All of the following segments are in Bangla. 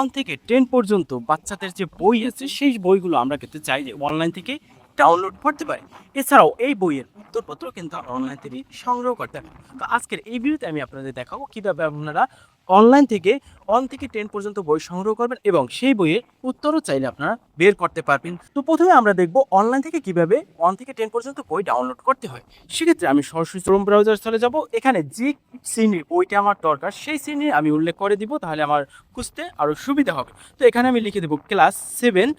1 থেকে 10 পর্যন্ত বাচ্চাদের যে বই আছে সেই বইগুলো আমরা কিন্তু চাইলে অনলাইন থেকে ডাউনলোড করতে পারি। এছাড়াও এই বইয়ের উত্তরপত্র কিন্তু আমরা অনলাইন থেকে সংগ্রহ করতে পারি। তো আজকের এই ভিডিওতে আমি আপনাদের দেখাবো কিভাবে আপনারা অনলাইন থেকে 1 থেকে 10 পর্যন্ত বই সংগ্রহ করবেন এবং সেই বইয়ের উত্তরও চাইলে আপনারা বের করতে পারবেন। তো প্রথমে আমরা দেখব অনলাইন থেকে কিভাবে 1 থেকে 10 পর্যন্ত বই ডাউনলোড করতে হয়। সেক্ষেত্রে আমি সরাসরি ক্রোম ব্রাউজার চলে যাব। এখানে যে শ্রেণীর বইটা আমার দরকার সেই শ্রেণীর আমি উল্লেখ করে দিব, তাহলে আমার খুঁজতে আরও সুবিধা হবে। তো এখানে আমি লিখে দেবো ক্লাস 7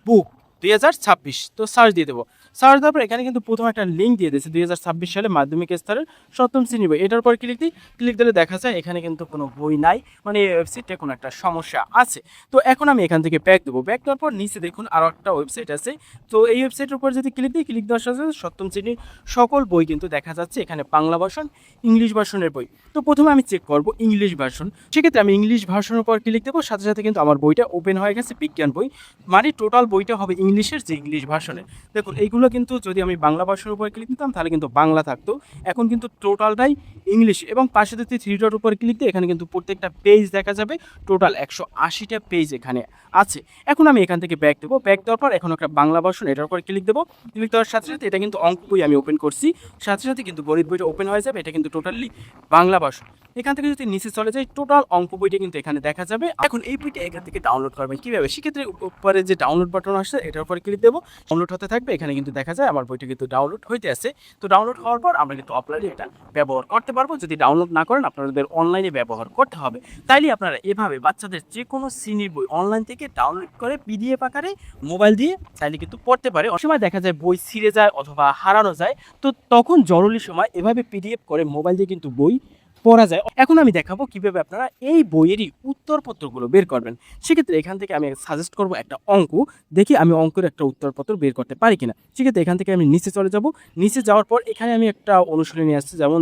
বুক 2026। তো সার্চ দিয়ে দেবো। সার্চ দেওয়ার পর এখানে কিন্তু প্রথম একটা লিঙ্ক দিয়ে দিয়েছে 2026 সালে মাধ্যমিক স্তরের 7ম শ্রেণী বই। এটার পর ক্লিক দিলে দেখা যায় এখানে কিন্তু কোনো বই নাই, মানে এই ওয়েবসাইটে কোনো একটা সমস্যা আছে। তো এখন আমি এখান থেকে ব্যাক দেবো। ব্যাক দেওয়ার পর নিচে দেখুন আরও একটা ওয়েবসাইট আছে। তো এই ওয়েবসাইটের উপর যদি ক্লিক দেওয়ার সাথে সাথে 7ম শ্রেণীর সকল বই কিন্তু দেখা যাচ্ছে। এখানে বাংলা ভার্সন, ইংলিশ ভার্সনের বই। তো প্রথমে আমি চেক করব ইংলিশ ভার্সন। সেক্ষেত্রে আমি ইংলিশ ভার্সনের উপর ক্লিক দেবো, সাথে সাথে কিন্তু আমার বইটা ওপেন হয়ে গেছে, বিজ্ঞান বই। মানে টোটাল বইটা হবে ইংলিশের, যে ইংলিশ ভার্সনের। দেখুন এইগুলো কিন্তু যদি আমি বাংলা ভার্সনের উপর ক্লিক দিতাম তাহলে কিন্তু বাংলা থাকতো, এখন কিন্তু টোটালটাই ইংলিশ। এবং পাশে যদি 3 ডট উপর ক্লিক দিই এখানে কিন্তু প্রত্যেকটা পেজ দেখা যাবে। টোটাল 180টা পেজ এখানে আছে। এখন আমি এখান থেকে ব্যাক দেবো। ব্যাক দেওয়ার পর এখন একটা বাংলা ভার্সন, এটার উপর ক্লিক দেবো। ক্লিক দেওয়ার সাথে সাথে এটা কিন্তু অঙ্ক বই আমি ওপেন করছি, সাথে সাথে কিন্তু গণিত বইটা ওপেন হয়ে যাবে। এটা কিন্তু টোটালি বাংলা ভার্সন। এখান থেকে যদি নিচে চলে যাই টোটাল অঙ্ক বইটা কিন্তু এখানে দেখা যাবে। এখন এই বইটা এখান থেকে ডাউনলোড করবেন কীভাবে, সেক্ষেত্রে উপরে যে ডাউনলোড বাটন আসছে এটার উপরে ক্লিক দেবো। ডাউনলোড হতে থাকবে। এখানে কিন্তু দেখা যায় আমার বইটা কিন্তু ডাউনলোড হইতে আছে। তো ডাউনলোড হওয়ার পর আমরা কিন্তু অফলাইনে এটা ব্যবহার করতে পারবো। যদি ডাউনলোড না করেন আপনাদের অনলাইনে ব্যবহার করতে হবে। তাইলে আপনারা এভাবে বাচ্চাদের যে কোনো শ্রেণীর বই অনলাইন থেকে ডাউনলোড করে পিডিএফ আকারে মোবাইল দিয়ে চাইলে কিন্তু পড়তে পারে। অনেক সময় দেখা যায় বই ছিঁড়ে যায় অথবা হারানো যায়, তো তখন জরুরি সময় এভাবে পিডিএফ করে মোবাইল দিয়ে কিন্তু বই পড়া যায়। এখন আমি দেখাবো কিভাবে আপনারা এই বইয়েরই উত্তরপত্রগুলো বের করবেন। সেক্ষেত্রে এখান থেকে আমি সাজেস্ট করবো একটা অঙ্ক, দেখি আমি অঙ্কের একটা উত্তরপত্র বের করতে পারি কিনা। সেক্ষেত্রে এখান থেকে আমি নিচে চলে যাব। নিচে যাওয়ার পর এখানে আমি একটা অনুশীলনী আসছে, যেমন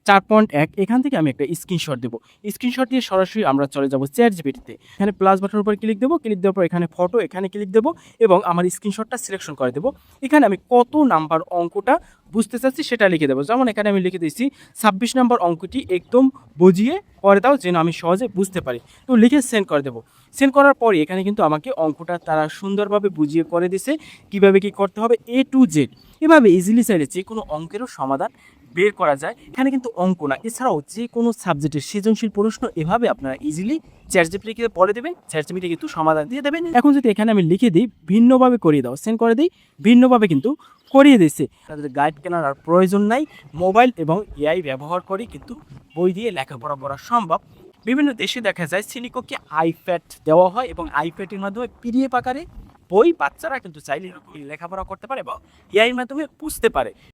4.1। এখান থেকে আমি একটা স্ক্রিনশট দেবো। স্ক্রিনশট দিয়ে সরাসরি আমরা চলে যাব চ্যাটজিপিটিতে। এখানে প্লাস বাটনের উপর ক্লিক দেবো। ক্লিক দেওয়ার পর এখানে ফটো, এখানে ক্লিক দেবো এবং আমার স্ক্রিনশটটা সিলেকশন করে দেবো। এখানে আমি কত নাম্বার অঙ্কটা বুঝতে চাচ্ছি সেটা লিখে দেবো। যেমন এখানে আমি লিখে দিয়েছি 26 নম্বর অঙ্কটি একদম বুঝিয়ে করে দাও যেন আমি সহজে বুঝতে পারি। তো লিখে সেন্ড করে দেবো। সেন্ড করার পরে এখানে কিন্তু আমাকে অঙ্কটা তারা সুন্দরভাবে বুঝিয়ে করে দিছে কীভাবে কী করতে হবে A to Z। এভাবে ইজিলি চাইলে যে কোনো অঙ্কেরও সমাধান বের করা যায়। এখানে কিন্তু অঙ্ক না, এছাড়াও যে কোনো সাবজেক্টের সৃজনশীল প্রশ্ন এভাবে আপনারা ইজিলি চ্যাটজিপিটিকে বলে দেবেন, চ্যাটজিপিটি কিন্তু সমাধান দিয়ে দেবেন। এখন যদি এখানে আমি লিখে দিই ভিন্নভাবে করিয়ে দাও, সেন্ড করে দিই, ভিন্নভাবে কিন্তু করিয়ে দিচ্ছে। তাদের গাইড কেনার আর প্রয়োজন নাই। মোবাইল এবং এআই ব্যবহার করে কিন্তু বই দিয়ে লেখাপড়া করা সম্ভব। বিভিন্ন দেশে দেখা যায় শ্রেণীকক্ষে আইপ্যাড দেওয়া হয় এবং আইপ্যাডের মাধ্যমে পিডিএফ আকারে বই বাচ্চারা কিন্তু চাইলে লেখাপড়া করতে পারে বা এআইয়ের মাধ্যমে বুঝতে পারে।